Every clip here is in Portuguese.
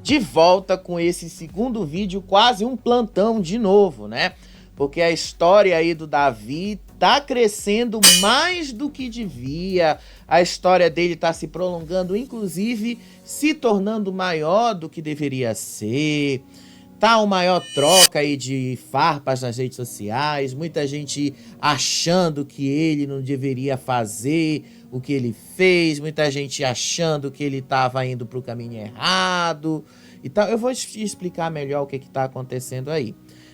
de volta com esse segundo vídeo, quase um plantão de novo, né? Porque a história aí do Davi tá crescendo mais do que devia, a história dele tá se prolongando, inclusive se tornando maior do que deveria ser. Tá uma maior troca aí de farpas nas redes sociais, muita gente achando que ele não deveria fazer o que ele fez, muita gente achando que ele estava indo para o caminho errado e tal. Eu vou te explicar melhor o que está acontecendo aí.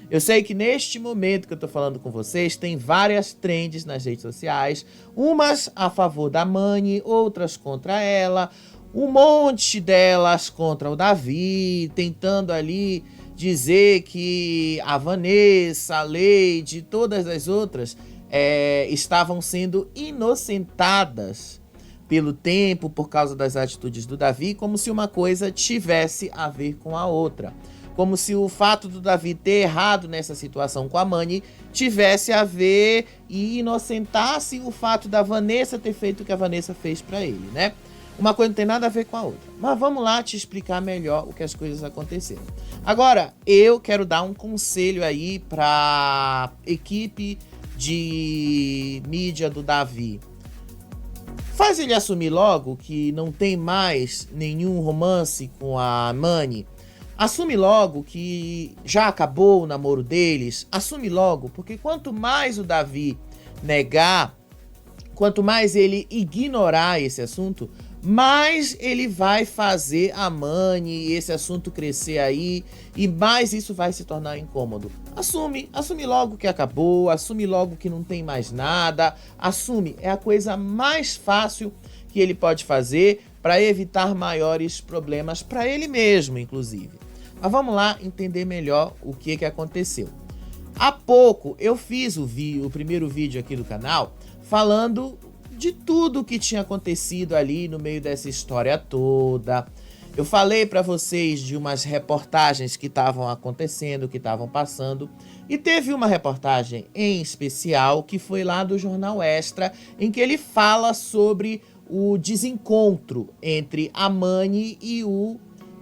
Eu sei que neste momento que eu tô falando com vocês, tem várias trends nas redes sociais, umas a favor da Mani, outras contra ela, um monte delas contra o Davi, tentando ali dizer que a Vanessa, a Leide e todas as outras estavam sendo inocentadas pelo tempo, por causa das atitudes do Davi, como se uma coisa tivesse a ver com a outra. Como se o fato do Davi ter errado nessa situação com a Mani tivesse a ver e inocentasse o fato da Vanessa ter feito o que a Vanessa fez pra ele, né? Uma coisa não tem nada a ver com a outra. Mas vamos lá te explicar melhor o que as coisas aconteceram. Agora, eu quero dar um conselho aí pra equipe de mídia do Davi. Faz ele assumir logo que não tem mais nenhum romance com a Mani. Assume logo que já acabou o namoro deles. Assume logo, porque quanto mais o Davi negar, quanto mais ele ignorar esse assunto, mais ele vai fazer a Mani e esse assunto crescer aí, e mais isso vai se tornar incômodo. Assume logo que acabou, assume logo que não tem mais nada, assume, é a coisa mais fácil que ele pode fazer para evitar maiores problemas para ele mesmo, inclusive. Mas vamos lá entender melhor o que aconteceu. Há pouco eu fiz o primeiro vídeo aqui do canal falando de tudo o que tinha acontecido ali no meio dessa história toda. Eu falei para vocês de umas reportagens que estavam acontecendo, que estavam passando, e teve uma reportagem em especial que foi lá do Jornal Extra, em que ele fala sobre o desencontro entre a Mani e o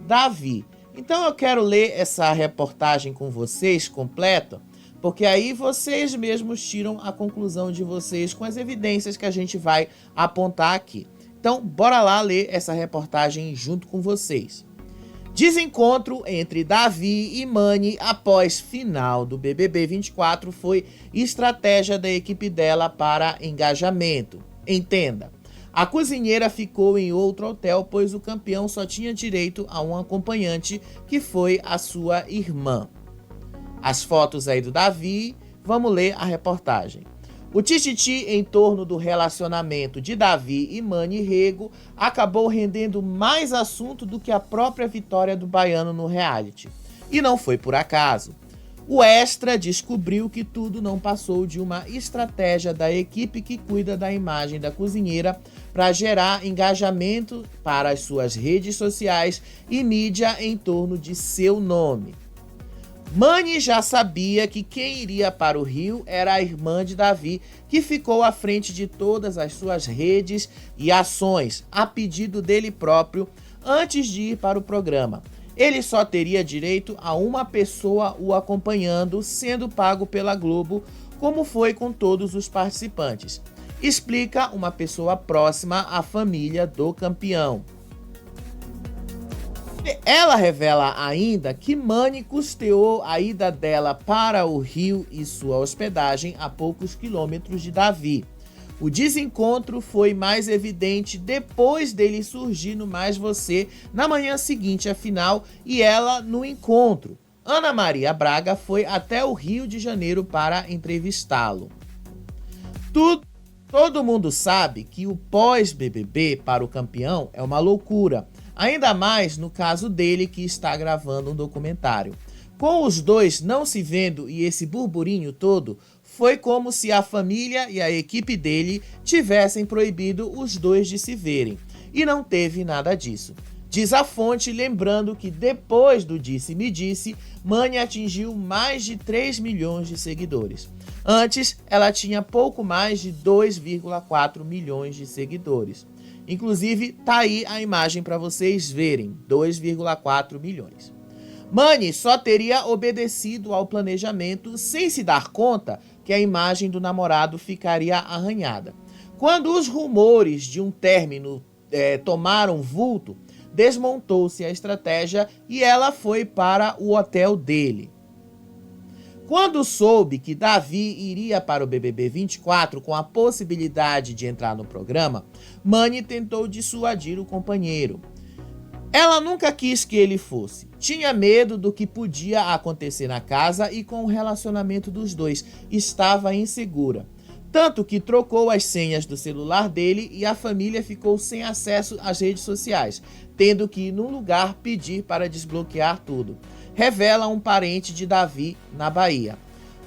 Davi. Então eu quero ler essa reportagem com vocês completa, porque aí vocês mesmos tiram a conclusão de vocês com as evidências que a gente vai apontar aqui. Então, bora lá ler essa reportagem junto com vocês. Desencontro entre Davi e Mani após final do BBB 24 foi estratégia da equipe dela para engajamento. Entenda. A cozinheira ficou em outro hotel, pois o campeão só tinha direito a um acompanhante, que foi a sua irmã. As fotos aí do Davi, vamos ler a reportagem. O tititi em torno do relacionamento de Davi e Mani Rego acabou rendendo mais assunto do que a própria vitória do baiano no reality. E não foi por acaso. O Extra descobriu que tudo não passou de uma estratégia da equipe que cuida da imagem da cozinheira para gerar engajamento para as suas redes sociais e mídia em torno de seu nome. Mani já sabia que quem iria para o Rio era a irmã de Davi, que ficou à frente de todas as suas redes e ações, a pedido dele próprio, antes de ir para o programa. Ele só teria direito a uma pessoa o acompanhando, sendo pago pela Globo, como foi com todos os participantes. Explica uma pessoa próxima à família do campeão. Ela revela ainda que Mani custeou a ida dela para o Rio e sua hospedagem a poucos quilômetros de Davi. O desencontro foi mais evidente depois dele surgir no Mais Você na manhã seguinte à final e ela no encontro. Ana Maria Braga foi até o Rio de Janeiro para entrevistá-lo. Todo mundo sabe que o pós-BBB para o campeão é uma loucura. Ainda mais no caso dele, que está gravando um documentário. Com os dois não se vendo e esse burburinho todo, foi como se a família e a equipe dele tivessem proibido os dois de se verem. E não teve nada disso. Diz a fonte, lembrando que depois do Disse-me Disse, Mani atingiu mais de 3 milhões de seguidores. Antes, ela tinha pouco mais de 2,4 milhões de seguidores. Inclusive, tá aí a imagem para vocês verem, 2,4 milhões. Mani só teria obedecido ao planejamento sem se dar conta que a imagem do namorado ficaria arranhada. Quando os rumores de um término tomaram vulto, desmontou-se a estratégia e ela foi para o hotel dele. Quando soube que Davi iria para o BBB 24 com a possibilidade de entrar no programa, Mani tentou dissuadir o companheiro. Ela nunca quis que ele fosse. Tinha medo do que podia acontecer na casa e com o relacionamento dos dois. Estava insegura. Tanto que trocou as senhas do celular dele e a família ficou sem acesso às redes sociais, tendo que ir num lugar pedir para desbloquear tudo. Revela um parente de Davi na Bahia.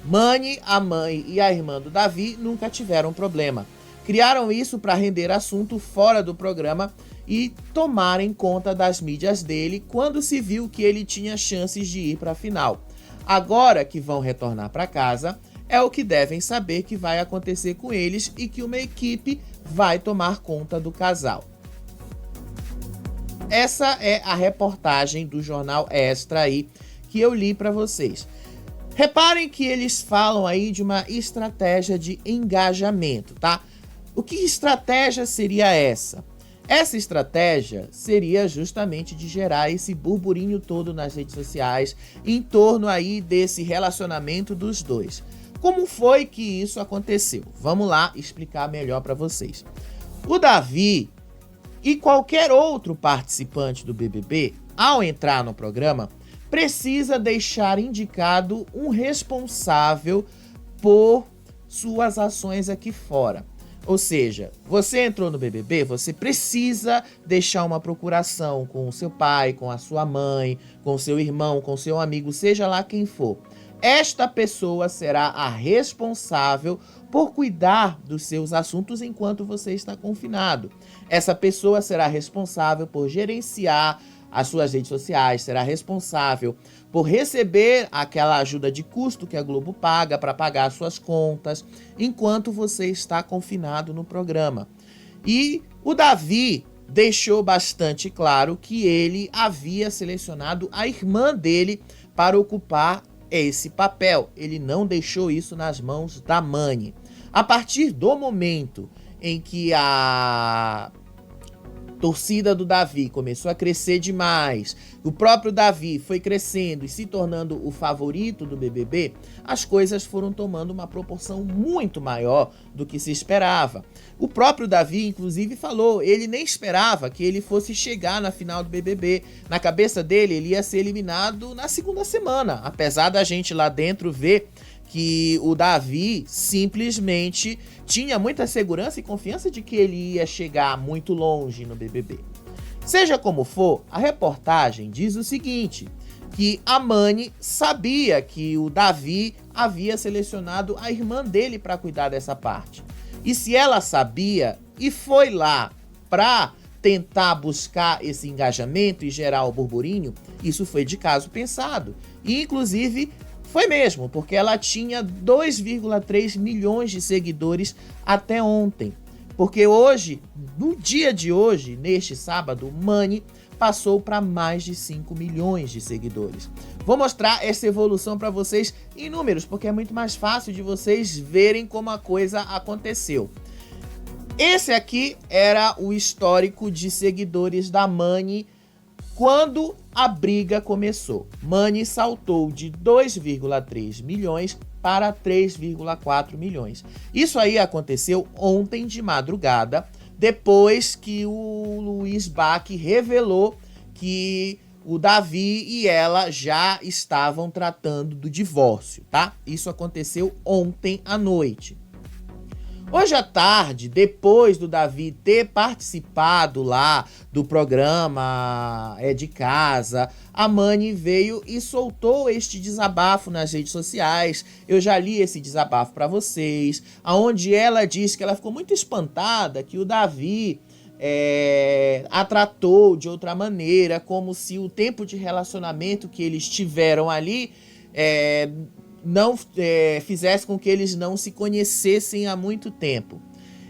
Mani, a mãe e a irmã do Davi nunca tiveram problema. Criaram isso para render assunto fora do programa e tomarem conta das mídias dele quando se viu que ele tinha chances de ir para a final. Agora que vão retornar para casa, é o que devem saber que vai acontecer com eles e que uma equipe vai tomar conta do casal. Essa é a reportagem do jornal Extra aí que eu li para vocês. Reparem que eles falam aí de uma estratégia de engajamento, tá? O que estratégia seria essa? Essa estratégia seria justamente de gerar esse burburinho todo nas redes sociais em torno aí desse relacionamento dos dois. Como foi que isso aconteceu? Vamos lá explicar melhor para vocês. O Davi e qualquer outro participante do BBB, ao entrar no programa, precisa deixar indicado um responsável por suas ações aqui fora. Ou seja, você entrou no BBB, você precisa deixar uma procuração com o seu pai, com a sua mãe, com o seu irmão, com o seu amigo, seja lá quem for. Esta pessoa será a responsável por cuidar dos seus assuntos enquanto você está confinado. Essa pessoa será responsável por gerenciar as suas redes sociais, será responsável por receber aquela ajuda de custo que a Globo paga para pagar suas contas, enquanto você está confinado no programa. E o Davi deixou bastante claro que ele havia selecionado a irmã dele para ocupar esse papel. Ele não deixou isso nas mãos da Mani. A partir do momento em que a torcida do Davi começou a crescer demais, o próprio Davi foi crescendo e se tornando o favorito do BBB, as coisas foram tomando uma proporção muito maior do que se esperava. O próprio Davi, inclusive, falou, ele nem esperava que ele fosse chegar na final do BBB. Na cabeça dele, ele ia ser eliminado na segunda semana, apesar da gente lá dentro ver que o Davi simplesmente tinha muita segurança e confiança de que ele ia chegar muito longe no BBB. Seja como for, a reportagem diz o seguinte, que a Mani sabia que o Davi havia selecionado a irmã dele para cuidar dessa parte. E se ela sabia e foi lá para tentar buscar esse engajamento e gerar o burburinho, isso foi de caso pensado. E, inclusive, foi mesmo, porque ela tinha 2,3 milhões de seguidores até ontem. Porque hoje, no dia de hoje, neste sábado, Mani passou para mais de 5 milhões de seguidores. Vou mostrar essa evolução para vocês em números, porque é muito mais fácil de vocês verem como a coisa aconteceu. Esse aqui era o histórico de seguidores da Mani quando a briga começou. Mani saltou de 2,3 milhões para 3,4 milhões. Isso aí aconteceu ontem de madrugada, depois que o Luiz Bach revelou que o Davi e ela já estavam tratando do divórcio, tá? Isso aconteceu ontem à noite. Hoje à tarde, depois do Davi ter participado lá do programa de casa, a Mani veio e soltou este desabafo nas redes sociais. Eu já li esse desabafo para vocês, onde ela disse que ela ficou muito espantada que o Davi a tratou de outra maneira, como se o tempo de relacionamento que eles tiveram ali não fizesse com que eles não se conhecessem há muito tempo.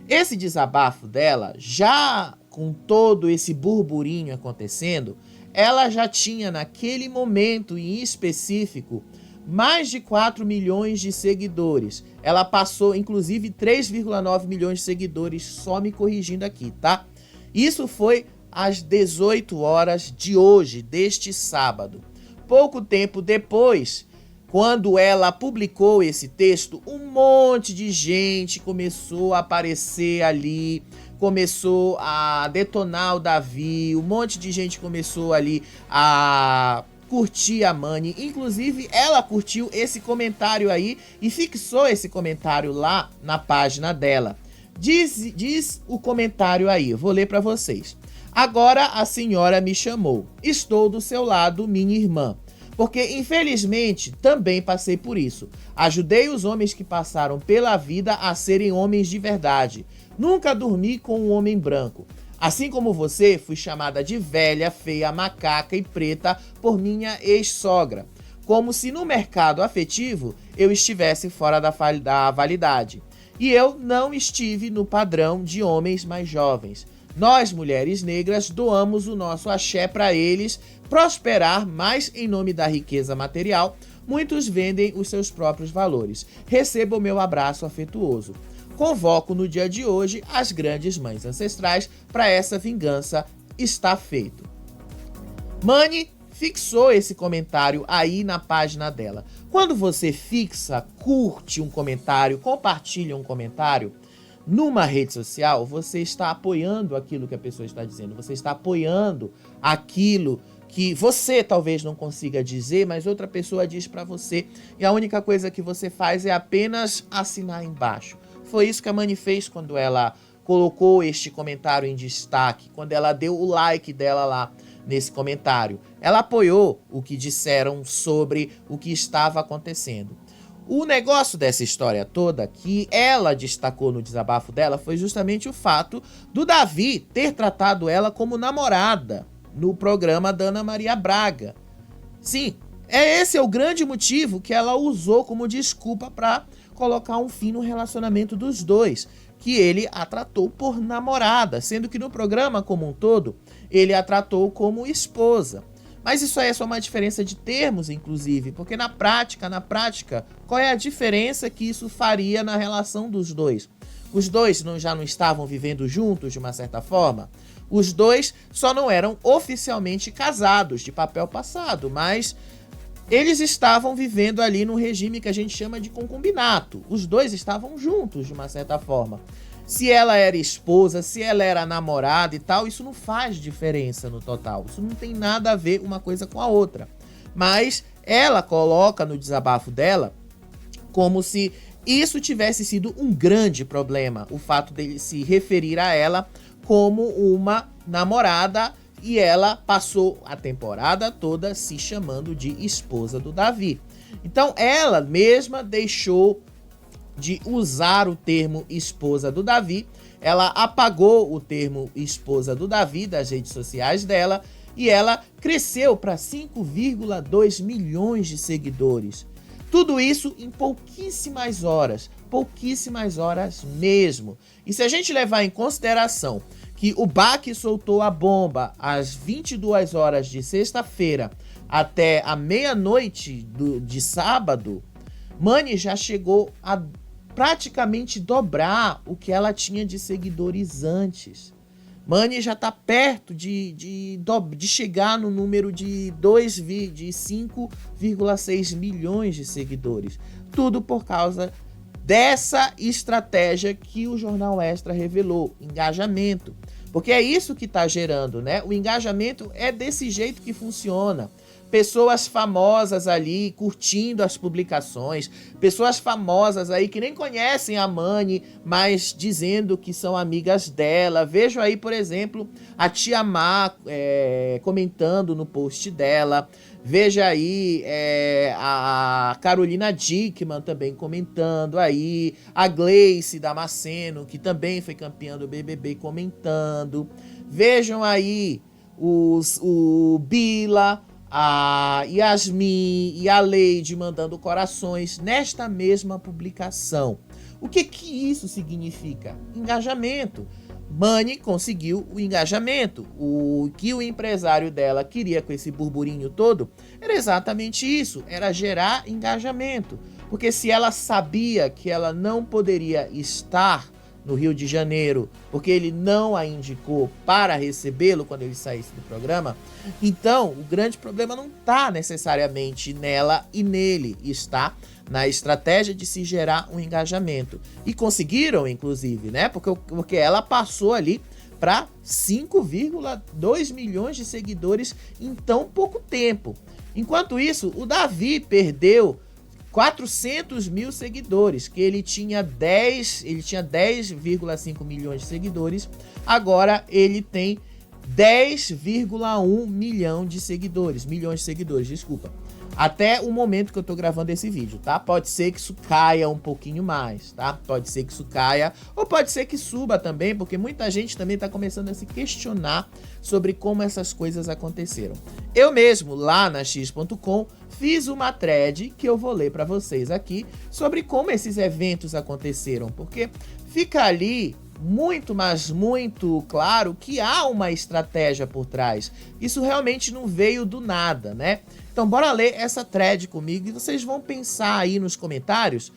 Esse desabafo dela já com todo esse burburinho acontecendo, ela já tinha naquele momento em específico mais de 4 milhões de seguidores. Ela passou, inclusive, 3,9 milhões de seguidores, só me corrigindo aqui, tá? Isso foi às 18 horas de hoje, deste sábado. Pouco tempo depois, quando ela publicou esse texto, um monte de gente começou a aparecer ali, começou a detonar o Davi, um monte de gente começou ali a curtir a Mani. Inclusive, ela curtiu esse comentário aí e fixou esse comentário lá na página dela. Diz o comentário aí, eu vou ler para vocês. Agora a senhora me chamou. Estou do seu lado, minha irmã. Porque, infelizmente, também passei por isso. Ajudei os homens que passaram pela vida a serem homens de verdade. Nunca dormi com um homem branco. Assim como você, fui chamada de velha, feia, macaca e preta por minha ex-sogra. Como se no mercado afetivo eu estivesse fora da validade. E eu não estive no padrão de homens mais jovens. Nós, mulheres negras, doamos o nosso axé para eles prosperar, mas em nome da riqueza material, muitos vendem os seus próprios valores. Receba o meu abraço afetuoso. Convoco no dia de hoje as grandes mães ancestrais para essa vingança. Está feito. Mani fixou esse comentário aí na página dela. Quando você fixa, curte um comentário, compartilha um comentário numa rede social, você está apoiando aquilo que a pessoa está dizendo, você está apoiando aquilo que você talvez não consiga dizer, mas outra pessoa diz para você, e a única coisa que você faz é apenas assinar embaixo. Foi isso que a Mani fez quando ela colocou este comentário em destaque, quando ela deu o like dela lá nesse comentário. Ela apoiou o que disseram sobre o que estava acontecendo. O negócio dessa história toda, que ela destacou no desabafo dela, foi justamente o fato do Davi ter tratado ela como namorada no programa da Ana Maria Braga. Sim, esse é o grande motivo que ela usou como desculpa para colocar um fim no relacionamento dos dois, que ele a tratou por namorada, sendo que no programa como um todo, ele a tratou como esposa. Mas isso aí é só uma diferença de termos, inclusive, porque na prática, qual é a diferença que isso faria na relação dos dois? Os dois já não estavam vivendo juntos de uma certa forma? Os dois só não eram oficialmente casados, de papel passado, mas eles estavam vivendo ali no regime que a gente chama de concubinato. Os dois estavam juntos de uma certa forma. Se ela era esposa, se ela era namorada e tal, isso não faz diferença no total. Isso não tem nada a ver uma coisa com a outra. Mas ela coloca no desabafo dela como se isso tivesse sido um grande problema. O fato dele se referir a ela como uma namorada e ela passou a temporada toda se chamando de esposa do Davi. Então ela mesma deixou de usar o termo esposa do Davi, ela apagou o termo esposa do Davi das redes sociais dela e ela cresceu para 5,2 milhões de seguidores. Tudo isso em pouquíssimas horas mesmo. E se a gente levar em consideração que o Baque soltou a bomba às 22 horas de sexta-feira até a meia-noite de sábado, Mani já chegou a praticamente dobrar o que ela tinha de seguidores antes. Mani já está perto de chegar no número de 5,6 milhões de seguidores. Tudo por causa dessa estratégia que o Jornal Extra revelou, engajamento. Porque é isso que está gerando, né? O engajamento é desse jeito que funciona. Pessoas famosas ali curtindo as publicações, pessoas famosas aí que nem conhecem a Mani, mas dizendo que são amigas dela. Vejo aí, por exemplo, a Tia Má comentando no post dela. Veja aí a Carolina Dickmann também comentando aí. A Gleice Damasceno, que também foi campeã do BBB, comentando. Vejam aí o Bila, a Yasmin e a Leide mandando corações nesta mesma publicação. O que isso significa? Engajamento. Mani conseguiu o engajamento. O que o empresário dela queria com esse burburinho todo era exatamente isso, era gerar engajamento. Porque se ela sabia que ela não poderia estar no Rio de Janeiro, porque ele não a indicou para recebê-lo quando ele saísse do programa, então o grande problema não está necessariamente nela e nele, está na estratégia de se gerar um engajamento. E conseguiram, inclusive, né? Porque ela passou ali para 5,2 milhões de seguidores em tão pouco tempo. Enquanto isso, o Davi perdeu 400 mil seguidores, que ele tinha 10,5 milhões de seguidores, agora ele tem 10,1 milhões de seguidores, desculpa. Até o momento que eu tô gravando esse vídeo, tá? Pode ser que isso caia um pouquinho mais, tá? Pode ser que isso caia, ou pode ser que suba também, porque muita gente também tá começando a se questionar sobre como essas coisas aconteceram. Eu mesmo, lá na X.com, fiz uma thread que eu vou ler para vocês aqui sobre como esses eventos aconteceram, porque fica ali muito, mas muito claro que há uma estratégia por trás. Isso realmente não veio do nada, né? Então bora ler essa thread comigo e vocês vão pensar aí nos comentários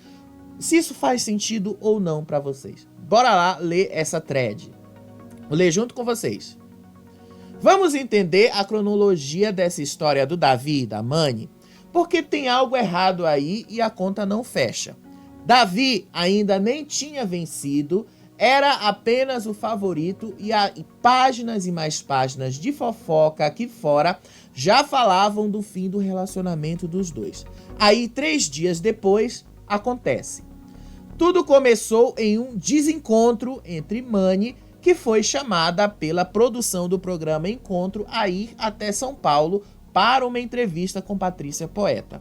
se isso faz sentido ou não para vocês. Bora lá ler essa thread. Vou ler junto com vocês. Vamos entender a cronologia dessa história do Davi e da Mani, porque tem algo errado aí e a conta não fecha. Davi ainda nem tinha vencido, era apenas o favorito e páginas e mais páginas de fofoca aqui fora já falavam do fim do relacionamento dos dois. Aí, 3 dias depois, acontece. Tudo começou em um desencontro entre Mani, que foi chamada pela produção do programa Encontro a ir até São Paulo para uma entrevista com Patrícia Poeta.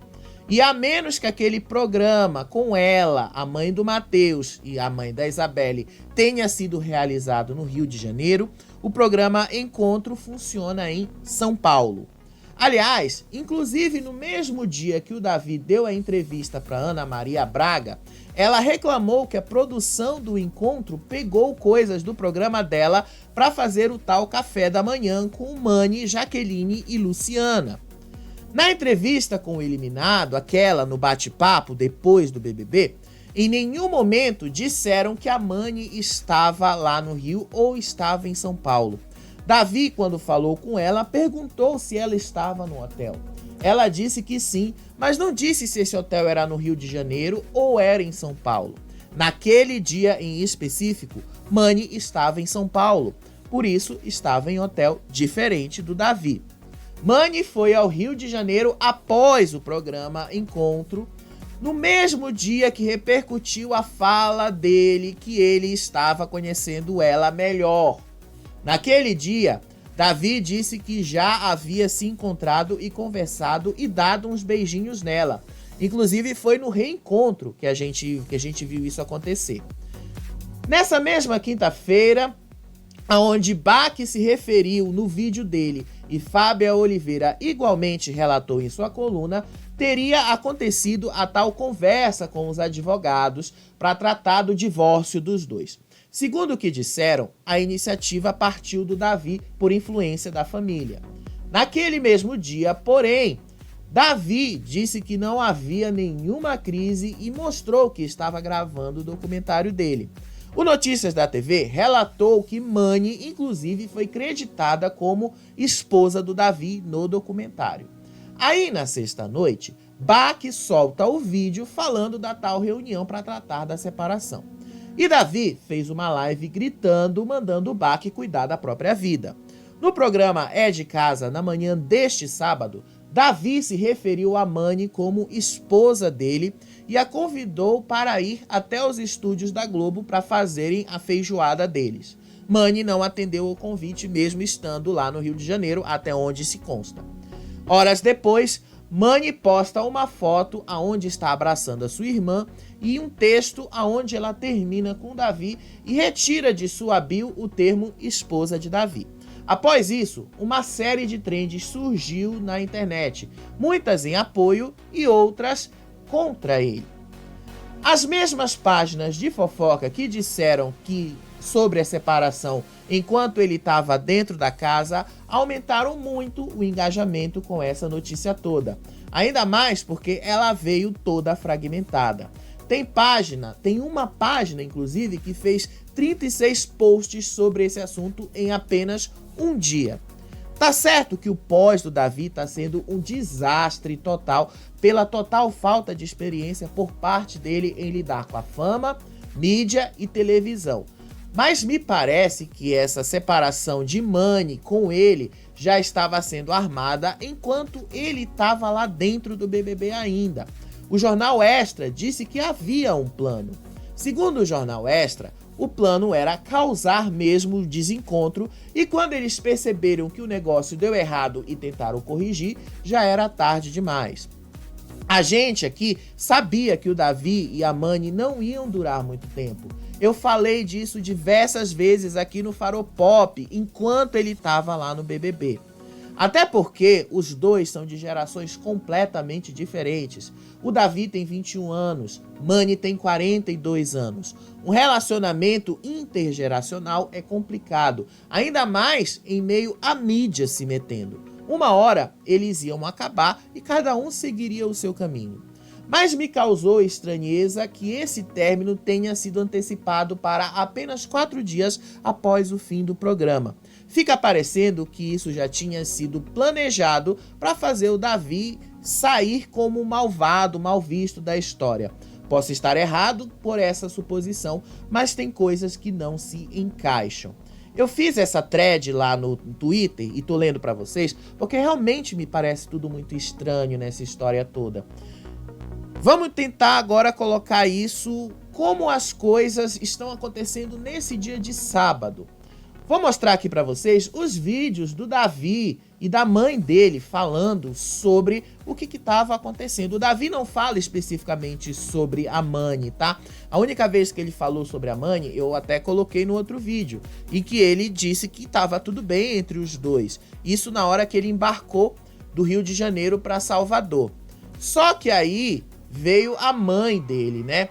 E a menos que aquele programa com ela, a mãe do Matheus e a mãe da Isabelle, tenha sido realizado no Rio de Janeiro, o programa Encontro funciona em São Paulo. Aliás, inclusive no mesmo dia que o Davi deu a entrevista para Ana Maria Braga, ela reclamou que a produção do Encontro pegou coisas do programa dela para fazer o tal café da manhã com Mani, Jaqueline e Luciana. Na entrevista com o eliminado, aquela no bate-papo depois do BBB, em nenhum momento disseram que a Mani estava lá no Rio ou estava em São Paulo. Davi, quando falou com ela, perguntou se ela estava no hotel. Ela disse que sim, mas não disse se esse hotel era no Rio de Janeiro ou era em São Paulo. Naquele dia em específico, Mani estava em São Paulo, por isso estava em hotel diferente do Davi. Mani foi ao Rio de Janeiro após o programa Encontro, no mesmo dia que repercutiu a fala dele que ele estava conhecendo ela melhor. Naquele dia, Davi disse que já havia se encontrado e conversado e dado uns beijinhos nela. Inclusive foi no reencontro que a gente viu isso acontecer. Nessa mesma quinta-feira, aonde Bach se referiu no vídeo dele e Fábia Oliveira igualmente relatou em sua coluna, teria acontecido a tal conversa com os advogados para tratar do divórcio dos dois. Segundo o que disseram, a iniciativa partiu do Davi por influência da família. Naquele mesmo dia, porém, Davi disse que não havia nenhuma crise e mostrou que estava gravando o documentário dele. O Notícias da TV relatou que Mani, inclusive, foi creditada como esposa do Davi no documentário. Aí, na sexta-noite, Bach solta o vídeo falando da tal reunião para tratar da separação. E Davi fez uma live gritando, mandando Bach cuidar da própria vida. No programa É de Casa, na manhã deste sábado, Davi se referiu a Mani como esposa dele e a convidou para ir até os estúdios da Globo para fazerem a feijoada deles. Mani não atendeu o convite mesmo estando lá no Rio de Janeiro, até onde se consta. Horas depois, Mani posta uma foto aonde está abraçando a sua irmã e um texto aonde ela termina com Davi e retira de sua bio o termo esposa de Davi. Após isso, uma série de trends surgiu na internet, muitas em apoio e outras contra ele. As mesmas páginas de fofoca que disseram que sobre a separação enquanto ele estava dentro da casa, aumentaram muito o engajamento com essa notícia toda. Ainda mais porque ela veio toda fragmentada. Tem uma página, inclusive, que fez 36 posts sobre esse assunto em apenas um dia. Tá certo que o pós do Davi tá sendo um desastre total pela total falta de experiência por parte dele em lidar com a fama, mídia e televisão. Mas me parece que essa separação de Mani com ele já estava sendo armada enquanto ele estava lá dentro do BBB ainda. O Jornal Extra disse que havia um plano. Segundo o Jornal Extra, o plano era causar mesmo o desencontro e quando eles perceberam que o negócio deu errado e tentaram corrigir, já era tarde demais. A gente aqui sabia que o Davi e a Mani não iam durar muito tempo. Eu falei disso diversas vezes aqui no Faropop, enquanto ele estava lá no BBB. Até porque os dois são de gerações completamente diferentes. O Davi tem 21 anos, Mani tem 42 anos. Um relacionamento intergeracional é complicado, ainda mais em meio à mídia se metendo. Uma hora eles iam acabar e cada um seguiria o seu caminho. Mas me causou estranheza que esse término tenha sido antecipado para apenas 4 dias após o fim do programa. Fica parecendo que isso já tinha sido planejado para fazer o Davi sair como o malvado, mal visto da história. Posso estar errado por essa suposição, mas tem coisas que não se encaixam. Eu fiz essa thread lá no Twitter e tô lendo para vocês, porque realmente me parece tudo muito estranho nessa história toda. Vamos tentar agora colocar isso, como as coisas estão acontecendo nesse dia de sábado. Vou mostrar aqui para vocês os vídeos do Davi e da mãe dele falando sobre o que estava acontecendo. O Davi não fala especificamente sobre a Mani, tá? A única vez que ele falou sobre a Mani, eu até coloquei no outro vídeo, em que ele disse que estava tudo bem entre os dois. Isso na hora que ele embarcou do Rio de Janeiro para Salvador. Só que aí veio a mãe dele, né?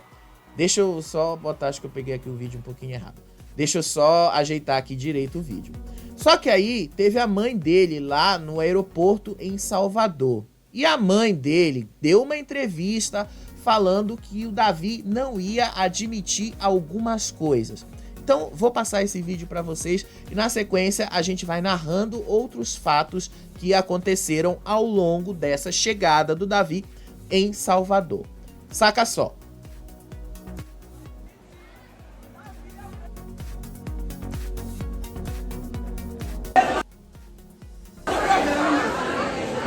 Deixa eu só botar, acho que eu peguei aqui o vídeo um pouquinho errado. Deixa eu só ajeitar aqui direito o vídeo. Só que aí teve a mãe dele lá no aeroporto em Salvador. E a mãe dele deu uma entrevista falando que o Davi não ia admitir algumas coisas. Então vou passar esse vídeo para vocês e na sequência a gente vai narrando outros fatos que aconteceram ao longo dessa chegada do Davi em Salvador. Saca só.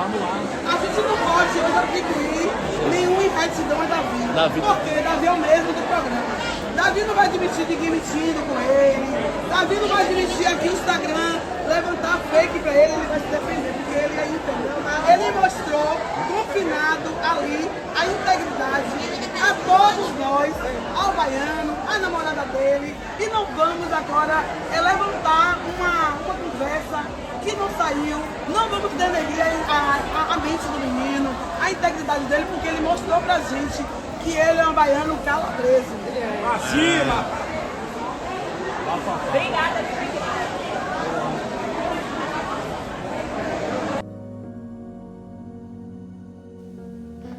A gente não pode atribuir nenhuma ingratidão a Davi. Porque Davi é o mesmo do programa. Davi não vai admitir ninguém mentindo com ele. Davi não vai admitir aqui o Instagram levantar fake pra ele vai se defender, porque ele é íntegro. Ele mostrou, confinado ali, a integridade a todos nós, ao baiano, à namorada dele. E não vamos agora levantar uma conversa que não saiu, não vamos denegrir a mente do menino, a integridade dele, porque ele mostrou pra gente que ele é um baiano calabreso. Acima! Obrigada.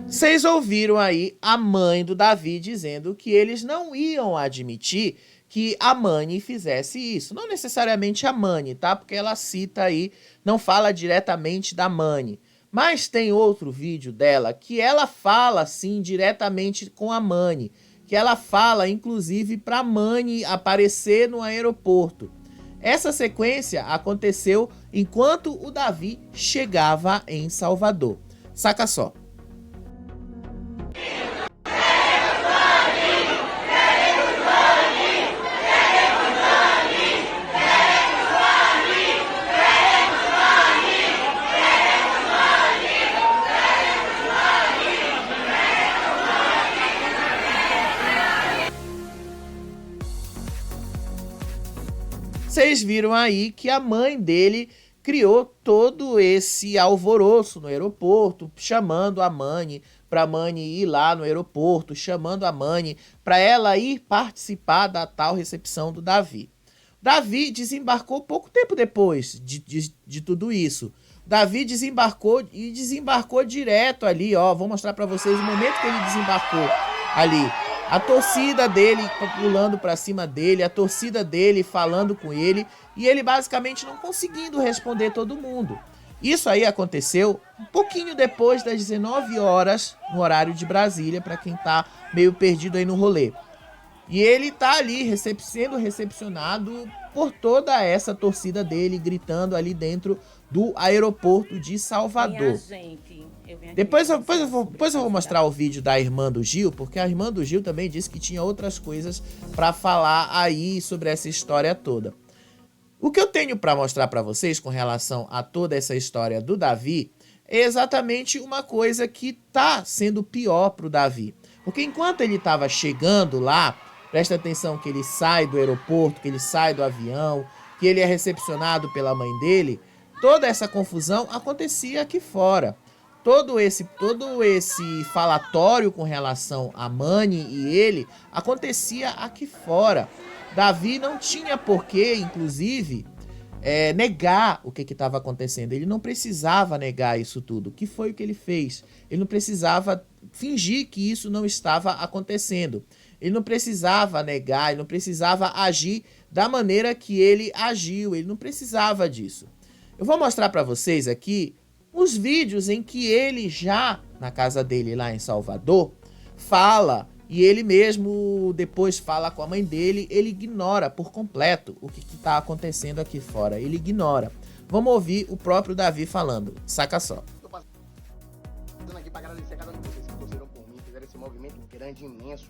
Vocês ouviram aí a mãe do Davi dizendo que eles não iam admitir que a Mani fizesse isso. Não necessariamente a Mani, tá? Porque ela cita aí, não fala diretamente da Mani. Mas tem outro vídeo dela que ela fala, sim, diretamente com a Mani. Que ela fala, inclusive, pra Mani aparecer no aeroporto. Essa sequência aconteceu enquanto o Davi chegava em Salvador. Saca só. Vocês viram aí que a mãe dele criou todo esse alvoroço no aeroporto, chamando a Mani para Mani ir lá no aeroporto, chamando a Mani para ela ir participar da tal recepção do Davi. Davi desembarcou pouco tempo depois de tudo isso. Davi desembarcou e desembarcou direto ali, ó. Vou mostrar para vocês o momento que ele desembarcou ali. A torcida dele pulando para cima dele, a torcida dele falando com ele e ele basicamente não conseguindo responder todo mundo. Isso aí aconteceu um pouquinho depois das 19 horas no horário de Brasília, para quem tá meio perdido aí no rolê. E ele tá ali sendo recepcionado por toda essa torcida dele, gritando ali dentro do aeroporto de Salvador. Depois eu vou mostrar o vídeo da irmã do Gil, porque a irmã do Gil também disse que tinha outras coisas para falar aí sobre essa história toda. O que eu tenho para mostrar para vocês com relação a toda essa história do Davi é exatamente uma coisa que tá sendo pior pro Davi. Porque enquanto ele estava chegando lá, presta atenção que ele sai do aeroporto, que ele sai do avião, que ele é recepcionado pela mãe dele, toda essa confusão acontecia aqui fora. Todo esse falatório com relação a Mani e ele acontecia aqui fora. Davi não tinha porquê, inclusive, negar o que estava acontecendo. Ele não precisava negar isso tudo. Que foi o que ele fez? Ele não precisava fingir que isso não estava acontecendo. Ele não precisava negar, ele não precisava agir da maneira que ele agiu. Ele não precisava disso. Eu vou mostrar para vocês aqui os vídeos em que ele já, na casa dele lá em Salvador, fala, e ele mesmo depois fala com a mãe dele, ele ignora por completo o que está acontecendo aqui fora. Ele ignora. Vamos ouvir o próprio Davi falando. Saca só. Estou passando aqui para agradecer a cada um de vocês que torceram por mim, fizeram esse movimento grande, imenso.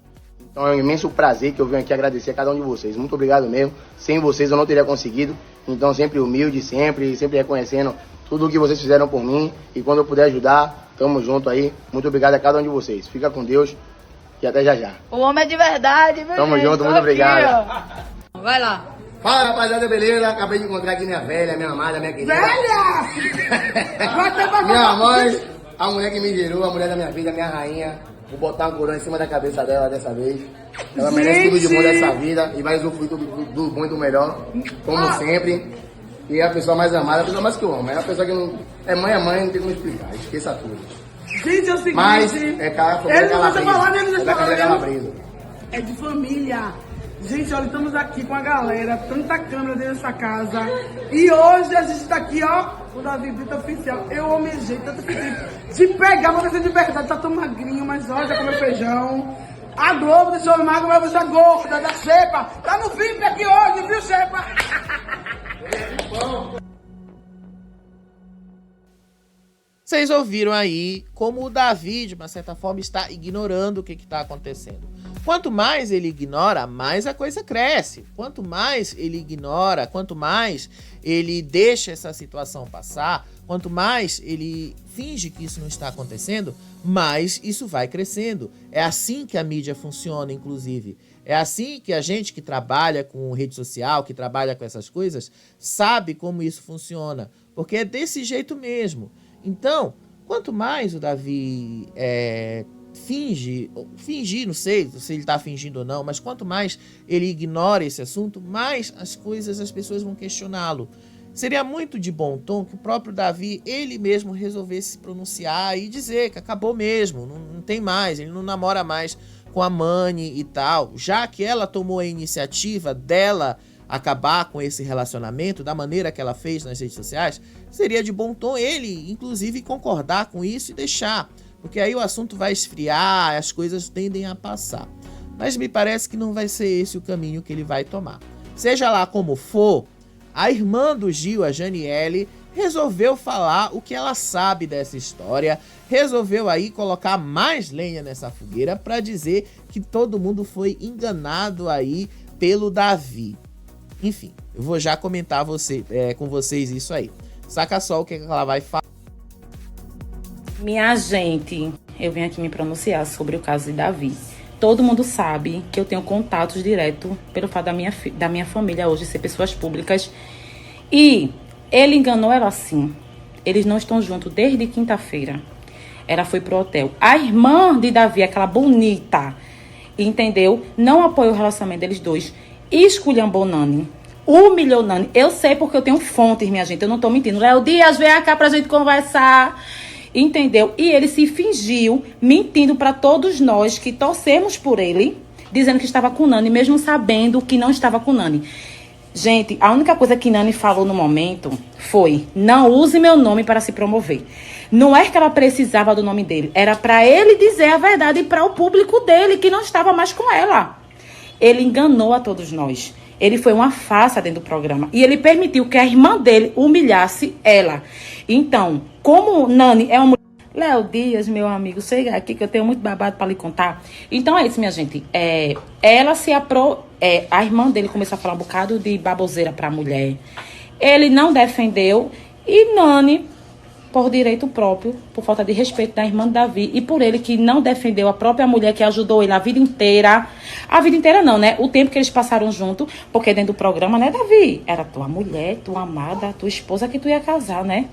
Então é um imenso prazer que eu venho aqui agradecer a cada um de vocês. Muito obrigado mesmo. Sem vocês eu não teria conseguido. Então sempre humilde, sempre reconhecendo tudo o que vocês fizeram por mim. E quando eu puder ajudar, tamo junto aí. Muito obrigado a cada um de vocês. Fica com Deus e até já já. O homem é de verdade, viu? Tamo junto, muito obrigado. Vai lá. Fala, rapaziada, beleza? Acabei de encontrar aqui minha velha, minha amada, minha querida. Velha! Minha mãe, a mulher que me gerou, a mulher da minha vida, minha rainha. Vou botar um coroa em cima da cabeça dela dessa vez. Ela merece tudo de bom dessa vida e vai usufruir do bom e do melhor, como sempre. E é a pessoa mais amada, a pessoa mais que eu amo. É a pessoa que não... É mãe, não tem como explicar. Esqueça tudo. Gente, é o seguinte... Mas é calabresa. É de família. Gente, olha, estamos aqui com a galera, tanta câmera dentro dessa casa. E hoje a gente tá aqui, ó, o Davi Brito Oficial. Eu almejei tanto que de pegar, vou fazer de verdade, tá tão magrinho, mas olha, já comeu feijão. A Globo deixou o magro, mas você é gorda, da Xepa. Tá no VIP aqui hoje, viu, Xepa? Vocês ouviram aí como o Davi, de uma certa forma, está ignorando o que está acontecendo. Quanto mais ele ignora, mais a coisa cresce. Quanto mais ele ignora, quanto mais ele deixa essa situação passar, quanto mais ele finge que isso não está acontecendo, mais isso vai crescendo. É assim que a mídia funciona, inclusive. É assim que a gente que trabalha com rede social, que trabalha com essas coisas, sabe como isso funciona. Porque é desse jeito mesmo. Então, quanto mais o Davi fingir, não sei se ele está fingindo ou não, mas quanto mais ele ignora esse assunto, mais as pessoas vão questioná-lo. Seria muito de bom tom que o próprio Davi, ele mesmo resolvesse se pronunciar e dizer que acabou mesmo, não tem mais, ele não namora mais com a Mani e tal, já que ela tomou a iniciativa dela acabar com esse relacionamento da maneira que ela fez nas redes sociais, seria de bom tom ele, inclusive, concordar com isso e deixar, porque aí o assunto vai esfriar, as coisas tendem a passar. Mas me parece que não vai ser esse o caminho que ele vai tomar. Seja lá como for, a irmã do Gil, a Janiele, resolveu falar o que ela sabe dessa história, resolveu aí colocar mais lenha nessa fogueira para dizer que todo mundo foi enganado aí pelo Davi. Enfim, eu vou já comentar com vocês isso aí. Saca só o que ela vai falar. Minha gente, eu venho aqui me pronunciar sobre o caso de Davi. Todo mundo sabe que eu tenho contatos direto pelo fato da minha família hoje ser pessoas públicas. E ele enganou ela sim. Eles não estão juntos desde quinta-feira. ela foi pro hotel. A irmã de Davi, aquela bonita, entendeu? Não apoiou o relacionamento deles dois. Esculhambou Nani. Humilhou Nani. Eu sei porque eu tenho fontes, minha gente. Eu não tô mentindo. Léo Dias, vem cá pra gente conversar. Entendeu? E ele se fingiu, mentindo pra todos nós que torcemos por ele, dizendo que estava com Nani, mesmo sabendo que não estava com Nani. Gente, a única coisa que Nani falou no momento foi: não use meu nome para se promover. Não é que ela precisava do nome dele. Era pra ele dizer a verdade para o público dele, que não estava mais com ela. Ele enganou a todos nós. Ele foi uma farsa dentro do programa. E ele permitiu que a irmã dele humilhasse ela. Então, como Nani é uma mulher... Léo Dias, meu amigo, chega aqui que eu tenho muito babado para lhe contar. Então é isso, minha gente. Ela se a irmã dele começou a falar um bocado de baboseira pra mulher. Ele não defendeu. E Nani, por direito próprio, por falta de respeito da irmã de Davi, e por ele que não defendeu a própria mulher que ajudou ele a vida inteira. A vida inteira não, né? O tempo que eles passaram junto, porque dentro do programa, né, Davi? Era tua mulher, tua amada, tua esposa que tu ia casar, né?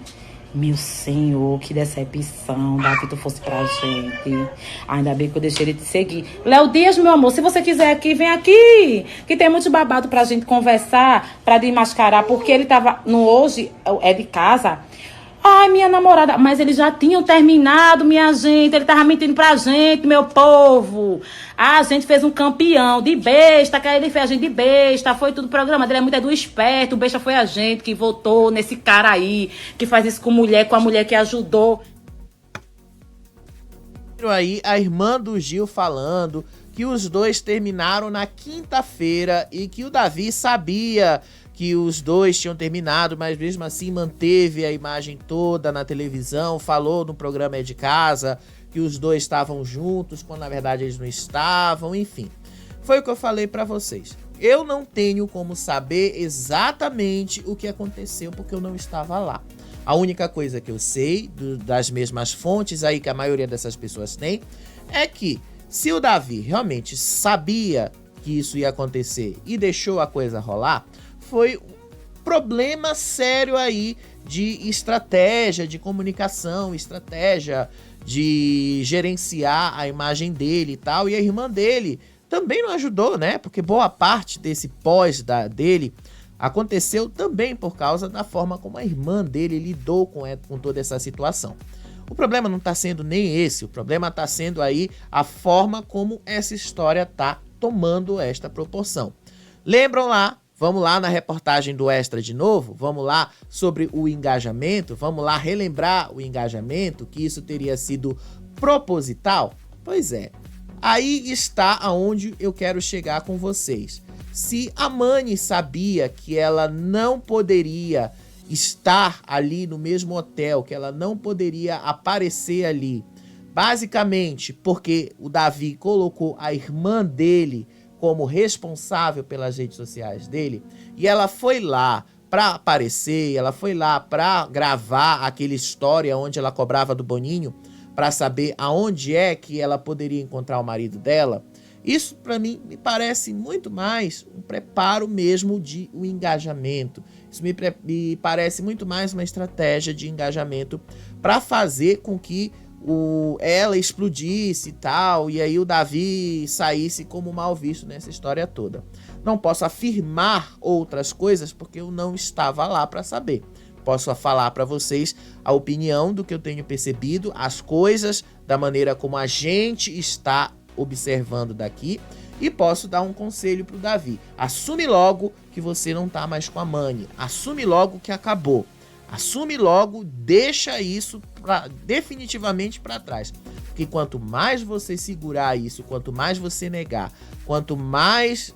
Meu Senhor, que decepção, Davi, tu fosse pra gente. Ainda bem que eu deixei ele te seguir. Léo Dias, meu amor, se você quiser aqui, vem aqui. Que tem muito babado pra gente conversar, pra desmascarar, porque ele tava no hoje, é de casa. Ai, minha namorada, mas eles já tinham terminado, minha gente. Ele tava mentindo pra gente, meu povo. A gente fez um campeão de besta, que ele fez a gente de besta. Foi tudo programado, ele é muito do esperto. O besta foi a gente que votou nesse cara aí, que faz isso com a mulher que ajudou. Aí a irmã do Gil falando que os dois terminaram na quinta-feira e que o Davi sabia que os dois tinham terminado, mas mesmo assim manteve a imagem toda na televisão, falou no programa É de Casa que os dois estavam juntos, quando na verdade eles não estavam, enfim. Foi o que eu falei pra vocês. Eu não tenho como saber exatamente o que aconteceu, porque eu não estava lá. A única coisa que eu sei, das mesmas fontes aí que a maioria dessas pessoas tem, é que se o Davi realmente sabia que isso ia acontecer e deixou a coisa rolar, foi um problema sério aí de estratégia, de comunicação, estratégia de gerenciar a imagem dele e tal. E a irmã dele também não ajudou, né? Porque boa parte desse dele aconteceu também por causa da forma como a irmã dele lidou com toda essa situação. O problema não está sendo nem esse, o problema está sendo aí a forma como essa história está tomando esta proporção. Lembram lá? Vamos lá na reportagem do Extra de novo? Vamos lá sobre o engajamento? Vamos lá relembrar o engajamento, que isso teria sido proposital? Pois é, aí está aonde eu quero chegar com vocês. Se a Mani sabia que ela não poderia estar ali no mesmo hotel, que ela não poderia aparecer ali, basicamente porque o Davi colocou a irmã dele como responsável pelas redes sociais dele, e ela foi lá para aparecer, ela foi lá para gravar aquela história onde ela cobrava do Boninho para saber aonde é que ela poderia encontrar o marido dela. Isso para mim me parece muito mais um preparo mesmo de um engajamento. Isso me parece muito mais uma estratégia de engajamento para fazer com que ela explodisse e tal, e aí o Davi saísse como mal visto nessa história toda. Não posso afirmar outras coisas porque eu não estava lá para saber. Posso falar para vocês a opinião do que eu tenho percebido, as coisas, da maneira como a gente está observando daqui, e posso dar um conselho pro Davi. Assume logo que você não tá mais com a Mani. Assume logo que acabou. Assume logo, deixa isso definitivamente para trás. Porque quanto mais você segurar isso, quanto mais você negar, quanto mais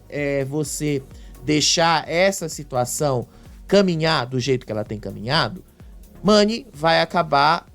você deixar essa situação caminhar do jeito que ela tem caminhado, Mani vai acabar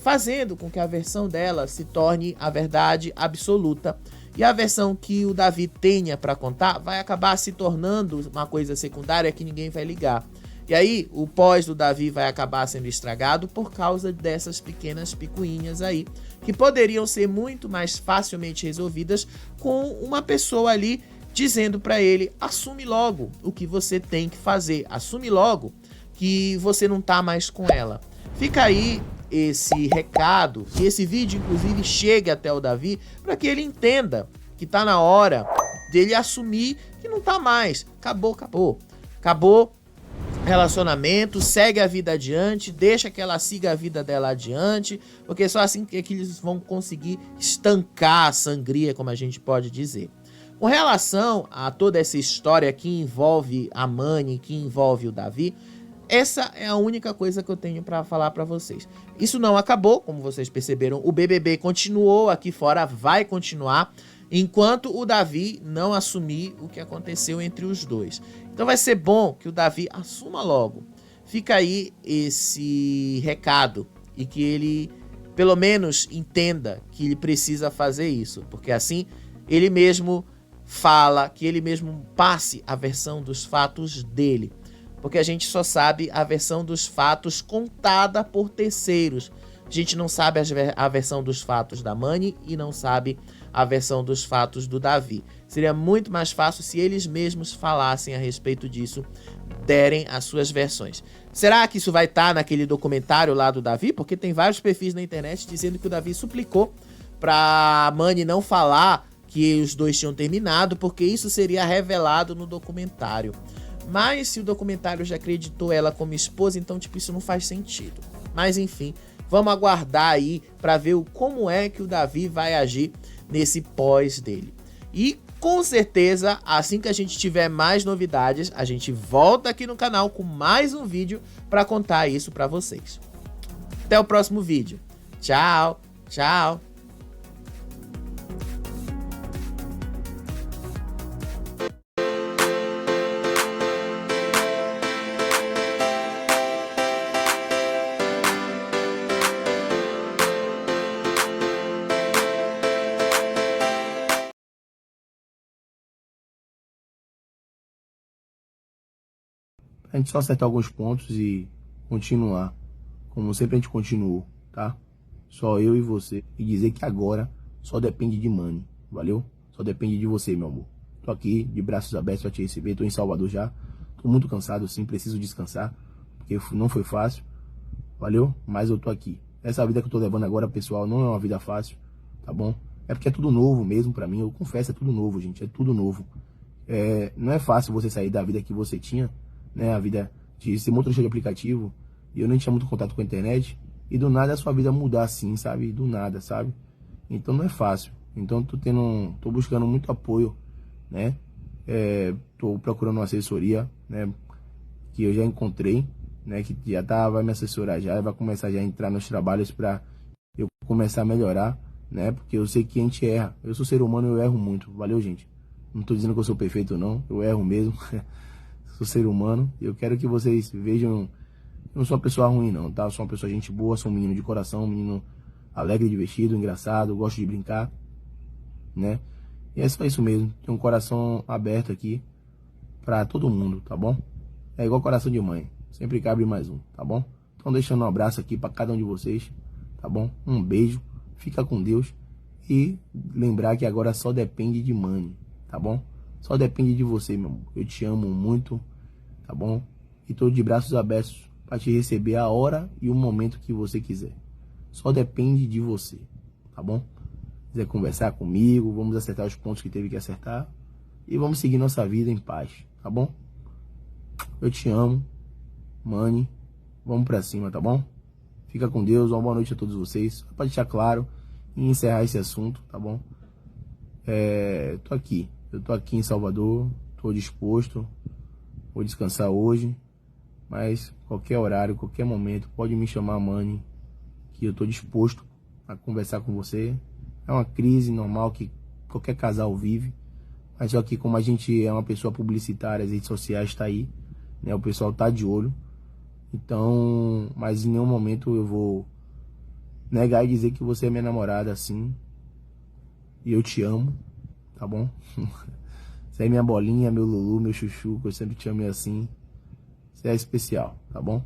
fazendo com que a versão dela se torne a verdade absoluta. E a versão que o Davi tenha para contar vai acabar se tornando uma coisa secundária que ninguém vai ligar. E aí o pós do Davi vai acabar sendo estragado por causa dessas pequenas picuinhas aí, que poderiam ser muito mais facilmente resolvidas com uma pessoa ali dizendo para ele: assume logo o que você tem que fazer, assume logo que você não tá mais com ela. Fica aí esse recado, que esse vídeo inclusive chegue até o Davi, para que ele entenda que tá na hora dele assumir que não tá mais. Acabou relacionamento, segue a vida adiante, deixa que ela siga a vida dela adiante, porque só assim que eles vão conseguir estancar a sangria, como a gente pode dizer. Com relação a toda essa história que envolve a Mani, que envolve o Davi, essa é a única coisa que eu tenho para falar para vocês. Isso não acabou, como vocês perceberam, o BBB continuou aqui fora, vai continuar, enquanto o Davi não assumir o que aconteceu entre os dois. Então vai ser bom que o Davi assuma logo. Fica aí esse recado e que ele, pelo menos, entenda que ele precisa fazer isso, porque assim ele mesmo fala, que ele mesmo passe a versão dos fatos dele, porque a gente só sabe a versão dos fatos contada por terceiros. A gente não sabe a versão dos fatos da Mani e não sabe a versão dos fatos do Davi. Seria muito mais fácil se eles mesmos falassem a respeito disso, derem as suas versões. Será que isso vai estar naquele documentário lá do Davi? Porque tem vários perfis na internet dizendo que o Davi suplicou pra Mani não falar que os dois tinham terminado, porque isso seria revelado no documentário. Mas se o documentário já acreditou ela como esposa, então tipo, isso não faz sentido. Mas enfim, vamos aguardar aí para ver como é que o Davi vai agir nesse pós dele. E com certeza, assim que a gente tiver mais novidades, a gente volta aqui no canal com mais um vídeo para contar isso para vocês. Até o próximo vídeo. Tchau, tchau. A gente só acertar alguns pontos e continuar, como sempre a gente continuou, tá? Só eu e você. E dizer que agora só depende de Mani, valeu? Só depende de você, meu amor. Tô aqui de braços abertos pra te receber, tô em Salvador já. Tô muito cansado, sim, preciso descansar, porque não foi fácil, valeu? Mas eu tô aqui. Essa vida que eu tô levando agora, pessoal, não é uma vida fácil, tá bom? É porque é tudo novo mesmo pra mim, eu confesso, é tudo novo, gente, é tudo novo. Não é fácil você sair da vida que você tinha, né, a vida de ser motorista de aplicativo, e eu nem tinha muito contato com a internet, e do nada a sua vida mudar assim, sabe? Do nada, sabe? Então não é fácil. Então tô buscando muito apoio, né? Tô procurando uma assessoria, né, que eu já encontrei, né, que já vai me assessorar já, vai começar já a entrar nos trabalhos para eu começar a melhorar, né? Porque eu sei que a gente erra. Eu sou ser humano, eu erro muito. Valeu, gente? Não tô dizendo que eu sou perfeito não, eu erro mesmo. Sou ser humano, eu quero que vocês vejam, eu não sou uma pessoa ruim não, tá? Eu sou uma pessoa gente boa, sou um menino de coração, um menino alegre, divertido, engraçado, gosto de brincar, né? E é só isso mesmo, tenho um coração aberto aqui pra todo mundo, tá bom? É igual coração de mãe, sempre cabe mais um, tá bom? Então deixando um abraço aqui pra cada um de vocês, tá bom? Um beijo, fica com Deus e lembrar que agora só depende de Mani, tá bom? Só depende de você, meu amor. Eu te amo muito, tá bom? E tô de braços abertos para te receber a hora e o momento que você quiser. Só depende de você, tá bom? Se quiser conversar comigo, vamos acertar os pontos que teve que acertar e vamos seguir nossa vida em paz, tá bom? Eu te amo, Mani. Vamos pra cima, tá bom? Fica com Deus, uma boa noite a todos vocês. Só pra deixar claro e encerrar esse assunto, tá bom? Tô aqui. Eu tô aqui em Salvador, tô disposto, vou descansar hoje, mas qualquer horário, qualquer momento, pode me chamar, Mani, que eu tô disposto a conversar com você. É uma crise normal que qualquer casal vive, mas só que como a gente é uma pessoa publicitária, as redes sociais tá aí, né? O pessoal tá de olho, então, mas em nenhum momento eu vou negar e dizer que você é minha namorada, assim, e eu te amo. Tá bom? Você é minha bolinha, meu Lulu, meu chuchu, que eu sempre te amei assim. Você é especial, tá bom?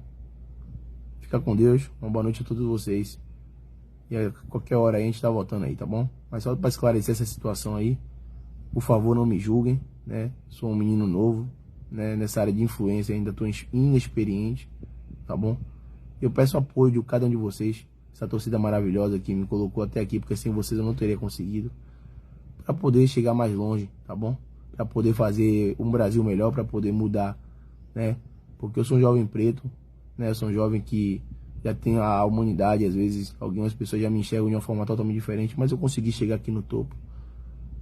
Fica com Deus, uma boa noite a todos vocês. E a qualquer hora aí a gente tá voltando aí, tá bom? Mas só pra esclarecer essa situação aí, por favor, não me julguem, né? Sou um menino novo, né? Nessa área de influência ainda tô inexperiente, tá bom? Eu peço apoio de cada um de vocês essa torcida maravilhosa que me colocou até aqui, porque sem vocês eu não teria conseguido, para poder chegar mais longe, tá bom? Para poder fazer um Brasil melhor, para poder mudar, né? Porque eu sou um jovem preto, né? Eu sou um jovem que já tem a humanidade, às vezes algumas pessoas já me enxergam de uma forma totalmente diferente, mas eu consegui chegar aqui no topo,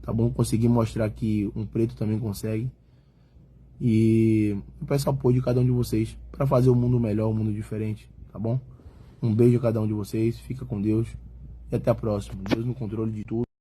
tá bom? Consegui mostrar que um preto também consegue. E eu peço apoio de cada um de vocês para fazer o mundo melhor, o mundo diferente, tá bom? Um beijo a cada um de vocês, fica com Deus e até a próxima. Deus no controle de tudo.